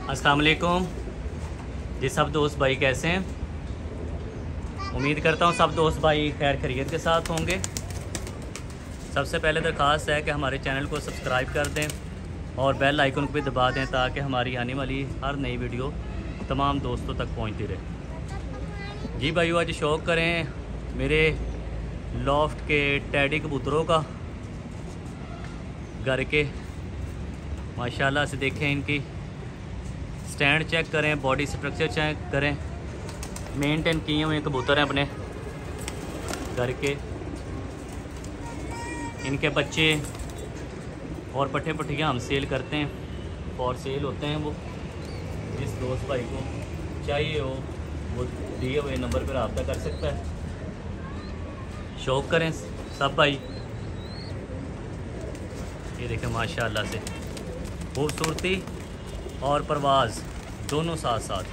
अस्सलाम वालेकुम जी। सब दोस्त भाई कैसे हैं? उम्मीद करता हूँ सब दोस्त भाई खैर खैरियत के साथ होंगे। सबसे पहले दरख्वास्त है कि हमारे चैनल को सब्सक्राइब कर दें और बेल आइकन को भी दबा दें ताकि हमारी आने वाली हर नई वीडियो तमाम दोस्तों तक पहुँचती रहे। जी भाइयों, आज शौक़ करें मेरे लॉफ्ट के टैडी कबूतरों का, घर के माशाल्लाह से देखें, इनकी स्टैंड चेक करें, बॉडी स्ट्रक्चर चेक करें। मेंटेन किए हुए कबूतर हैं अपने घर के। इनके बच्चे और पट्ठे पट्टियाँ हम सेल करते हैं, फॉर सेल होते हैं। वो जिस दोस्त भाई को चाहिए हो वो दिए हुए नंबर पर रब्ता कर सकता है। शौक़ करें सब भाई। ये देखें माशाल्लाह से खूबसूरती और परवाज़ दोनों साथ साथ।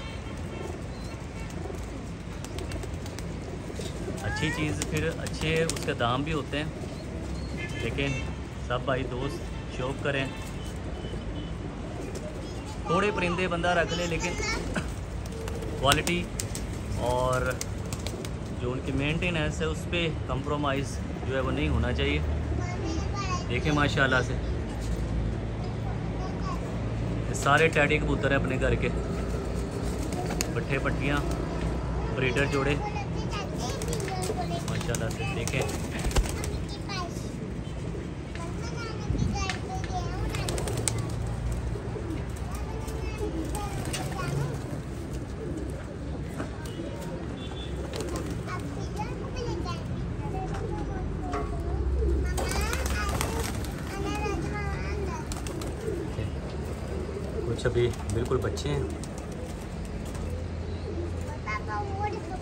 अच्छी चीज़ फिर अच्छे उसके दाम भी होते हैं, लेकिन सब भाई दोस्त शौक़ करें। थोड़े परिंदे बंदा रख ले, लेकिन क्वालिटी और जो उनकी मेंटेनेंस है उस पर कंप्रोमाइज़ जो है वो नहीं होना चाहिए। देखें माशाल्लाह से सारे टैडी कबूतर हैं अपने घर के, पट्ठे पट्टियाँ, ब्रीडर जोड़े माशाल्लाह से। देखें कुछ अभी बिल्कुल बच्चे हैं।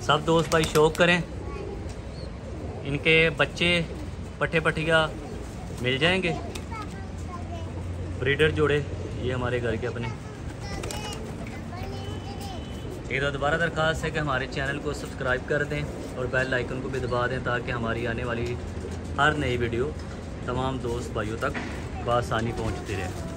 सब दोस्त भाई शौक़ करें, इनके बच्चे पट्ठे पट्टियाँ मिल जाएंगे, ब्रीडर जोड़े ये हमारे घर के अपने। एक तो दोबारा दरख्वास्त है कि हमारे चैनल को सब्सक्राइब कर दें और बेल आइकन को भी दबा दें ताकि हमारी आने वाली हर नई वीडियो तमाम दोस्त भाइयों तक बआसानी पहुंचती रहे।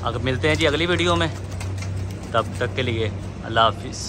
अगर मिलते हैं जी अगली वीडियो में, तब तक के लिए अल्लाह हाफिज़।